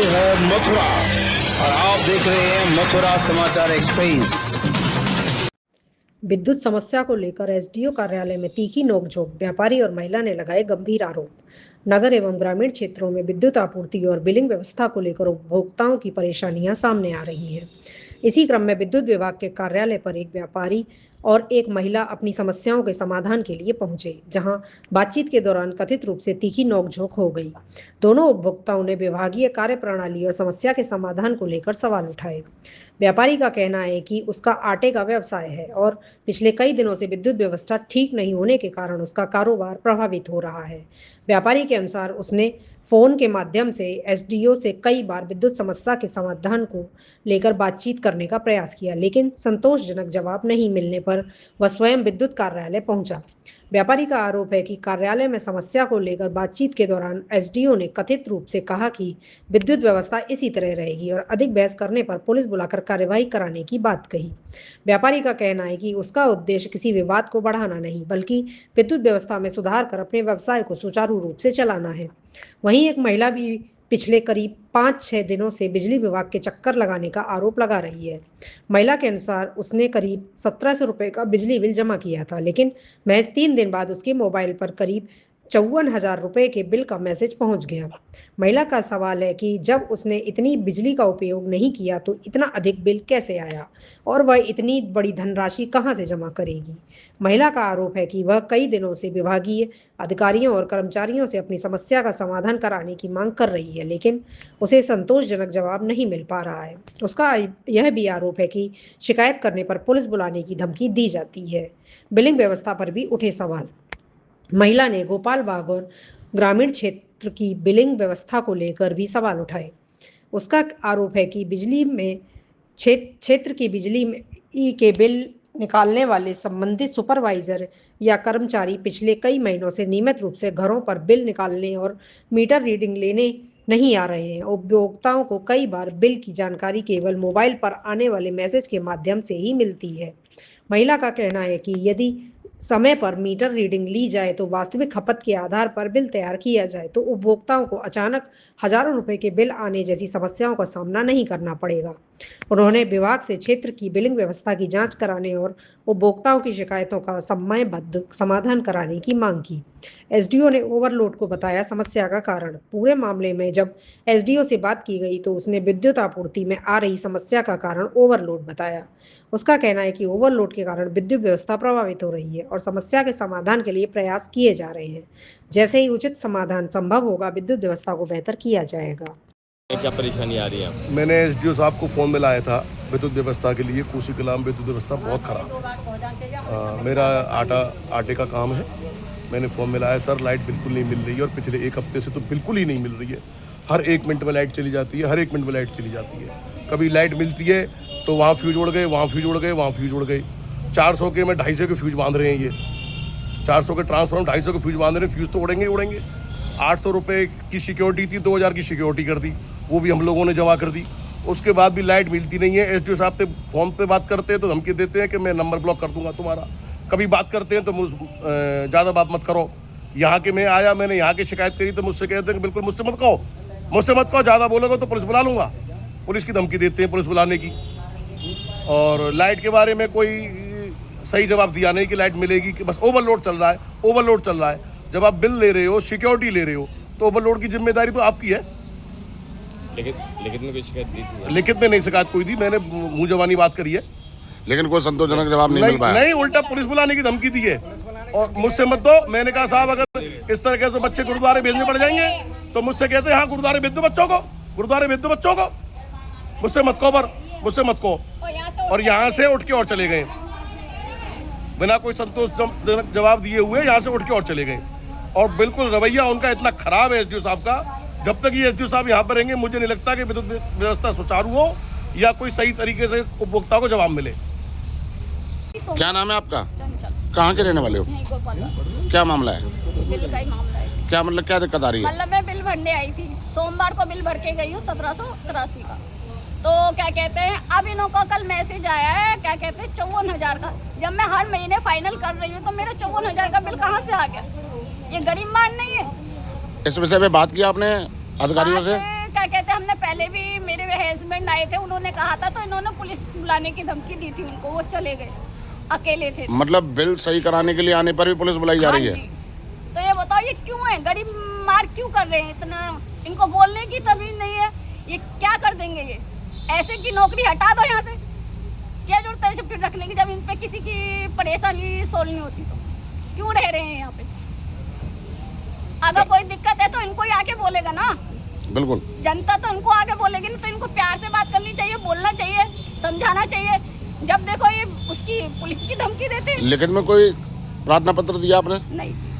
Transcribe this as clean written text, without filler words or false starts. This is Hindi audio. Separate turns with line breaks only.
है मथुरा और आप देख रहे हैं मथुरा समाचार एक्सप्रेस।
विद्युत समस्या को लेकर एसडीओ कार्यालय में तीखी नोकझोंक, व्यापारी और महिला ने लगाए गंभीर आरोप। नगर एवं ग्रामीण क्षेत्रों में विद्युत आपूर्ति और बिलिंग व्यवस्था को लेकर उपभोक्ताओं की परेशानियां सामने आ रही हैं। इसी क्रम में विद्युत विभाग के कार्यालय पर एक व्यापारी और एक महिला अपनी समस्याओं के समाधान के लिए पहुंचे, जहां बातचीत के दौरान कथित रूप से तीखी नोकझोंक हो गई। दोनों उपभोक्ताओं ने विभागीय कार्यप्रणाली और समस्या के समाधान को लेकर सवाल उठाए। व्यापारी का कहना है कि उसका आटे का व्यवसाय है और पिछले कई दिनों से विद्युत व्यवस्था ठीक नहीं होने के कारण उसका कारोबार प्रभावित हो रहा है। व्यापारी के अनुसार उसने फोन के माध्यम से एसडीओ से कई बार विद्युत समस्या के समाधान को लेकर बातचीत करने का प्रयास किया, लेकिन संतोषजनक जवाब नहीं मिलने पर वह स्वयं विद्युत कार्यालय पहुंचा। व्यापारी का आरोप है कि कार्यालय में समस्या को लेकर बातचीत के दौरान एसडीओ ने कथित रूप से कहा कि विद्युत व्यवस्था इसी तरह रहेगी और अधिक बहस करने पर पुलिस बुलाकर कार्यवाही कराने की बात कही। व्यापारी का कहना है कि उसका उद्देश्य किसी विवाद को बढ़ाना नहीं, बल्कि विद्युत व्यवस्था में सुधार कर अपने व्यवसाय को सुचारू रूप से चलाना है। वहीं एक महिला भी पिछले करीब 5-6 दिनों से बिजली विभाग के चक्कर लगाने का आरोप लगा रही है। महिला के अनुसार उसने करीब 1700 रुपये का बिजली बिल जमा किया था, लेकिन महज 3 दिन बाद उसके मोबाइल पर करीब 54,000 रुपये के बिल का मैसेज पहुंच गया। महिला का सवाल है कि जब उसने इतनी बिजली का उपयोग नहीं किया तो इतना अधिक बिल कैसे आया और वह इतनी बड़ी धनराशि कहां से जमा करेगी। महिला का आरोप है कि वह कई दिनों से विभागीय अधिकारियों और कर्मचारियों से अपनी समस्या का समाधान कराने की मांग कर रही है, लेकिन उसे संतोषजनक जवाब नहीं मिल पा रहा है। उसका यह भी आरोप है कि शिकायत करने पर पुलिस बुलाने की धमकी दी जाती है। बिलिंग व्यवस्था पर भी उठे सवाल। महिला ने गोपाल बाग और ग्रामीण क्षेत्र की बिलिंग व्यवस्था को लेकर भी सवाल उठाए। उसका आरोप है कि बिजली में क्षेत्र की बिजली के बिल निकालने वाले संबंधित सुपरवाइजर या कर्मचारी पिछले कई महीनों से नियमित रूप से घरों पर बिल निकालने और मीटर रीडिंग लेने नहीं आ रहे हैं। उपभोक्ताओं को कई बार बिल की जानकारी केवल मोबाइल पर आने वाले मैसेज के माध्यम से ही मिलती है। महिला का कहना है कि यदि समय पर मीटर रीडिंग ली जाए तो वास्तविक खपत के आधार पर बिल तैयार किया जाए तो उपभोक्ताओं को अचानक हजारों रुपए के बिल आने जैसी समस्याओं का सामना नहीं करना पड़ेगा। उन्होंने विभाग से क्षेत्र की बिलिंग व्यवस्था की जांच कराने और उपभोक्ताओं की शिकायतों का समयबद्ध समाधान कराने की मांग की। एसडीओ ने ओवरलोड को बताया समस्या का कारण। पूरे मामले में जब एसडीओ से बात की गई तो उसने विद्युत आपूर्ति में आ रही समस्या का कारण ओवरलोड बताया। उसका कहना है कि ओवरलोड के कारण विद्युत व्यवस्था प्रभावित हो रही है और समस्या के समाधान के लिए प्रयास किए जा रहे हैं। जैसे ही उचित समाधान संभव होगा, विद्युत व्यवस्था को बेहतर किया जाएगा।
क्या परेशानी आ रही है आपको?
मैंने एसडीओ साहब को फ़ोन मिलाया था विद्युत व्यवस्था के लिए। कोसी कलां में विद्युत व्यवस्था बहुत ख़राब। मेरा आटे का काम है। मैंने फ़ोन मिलाया, सर लाइट बिल्कुल नहीं मिल रही है और पिछले 1 हफ्ते से तो बिल्कुल ही नहीं मिल रही है। हर 1 मिनट में लाइट चली जाती है, हर 1 मिनट में लाइट चली जाती है। कभी लाइट मिलती है तो वहाँ फ्यूज उड़ गए, वहाँ फ्यूज उड़ गए, वहाँ फ्यूज उड़ गए। 400 के में 250 के फ्यूज बांध रहे हैं। ये 400 के ट्रांसफार्मर 250 के फ्यूज बांध रहे हैं। फ्यूज तो उड़ेंगे उड़ेंगे। 800 रुपये की सिक्योरिटी थी, 2000 की सिक्योरिटी कर दी, वो भी हम लोगों ने जमा कर दी। उसके बाद भी लाइट मिलती नहीं है। एसडीओ साहब से फ़ोन पे बात करते हैं तो धमकी देते हैं कि मैं नंबर ब्लॉक कर दूंगा तुम्हारा। कभी बात करते हैं तो ज़्यादा बात मत करो। यहाँ के मैं आया, मैंने यहाँ की शिकायत करी तो मुझसे कहते हैं कि बिल्कुल मुझसे मत कहो, ज़्यादा बोलोगे तो पुलिस बुला लूँगा। पुलिस की धमकी देते हैं, पुलिस बुलाने की। और लाइट के बारे में कोई सही जवाब दिया नहीं कि लाइट मिलेगी, कि बस ओवरलोड चल रहा है। जब आप बिल ले रहे हो, सिक्योरिटी ले रहे हो, तो ओवरलोड की जिम्मेदारी तो आपकी है।
लिखित में कोई शिकायत दी थी?
लिखित में नहीं शिकायत कोई दी, मैंने मुँह जबानी बात करी है,
लेकिन कोई संतोषजनक जवाब नहीं मिल पाया।
नहीं, उल्टा पुलिस बुलाने की धमकी दी है। और मुझसे मत दो। मैंने कहा साहब अगर इस तरह के तो बच्चे गुरुद्वारे भेजने पड़ जाएंगे, तो मुझसे कहते हैं हाँ गुरुद्वारे भेज दो बच्चों को, मुझसे मत कहो। और यहाँ से उठ के और चले गए बिना कोई संतोषजनक जवाब दिए हुए। यहाँ से उठ के और चले गए और बिल्कुल रवैया उनका इतना खराब है एसडीओ साहब का। जब तक ये एसडीओ साहब यहाँ पर रहेंगे, मुझे नहीं लगता कि विद्युत व्यवस्था सुचारू हो या कोई सही तरीके से उपभोक्ता को जवाब मिले।
क्या नाम है आपका?
चंचल।
कहाँ के रहने वाले हो? क्या मामला है?
बिल का ही मामला है।
क्या मतलब क्या दिक्कत आ रही है?
मतलब मैं बिल भरने आई थी, सोमवार को बिल भर के गई हूँ 1783 का। तो क्या कहते हैं, अब इन्हों को कल मैसेज आया है, क्या कहते हैं 54,000 का। जब मैं हर महीने फाइनल कर रही हूँ तो मेरा 54,000 का बिल कहाँ से आ गया? ये गरीब मान नहीं है।
इस विषय पे बात की आपने अधिकारियों से?
क्या कहते हैं, हमने पहले भी मेरे हस्बैंड आए थे, उन्होंने कहा था, तो इन्होंने पुलिस बुलाने की धमकी दी थी उनको, वो चले गए, अकेले थे।
मतलब बिल सही कराने के लिए आने पर भी पुलिस बुलाई जा रही
हाँ
है।
जी। तो ये बताओ ये क्यों है, गरीब मार क्यों कर रहे हैं इतना, इनको बोलने की तमीज नहीं है, ये क्या कर देंगे, ये ऐसे की नौकरी हटा दो यहाँ से, क्या जरूरत है फिर रखने की, जब इन पे किसी की परेशानी सोलनी होती तो क्यों रह रहे हैं यहाँ पे। अगर कोई दिक्कत है तो इनको ही आके बोलेगा ना,
बिल्कुल
जनता तो इनको आगे बोलेगी ना, तो इनको प्यार से बात करनी चाहिए, बोलना चाहिए, समझाना चाहिए। जब देखो ये उसकी पुलिस की धमकी देते हैं।
लिखित में कोई प्रार्थना पत्र दिया आपने?
नहीं जी।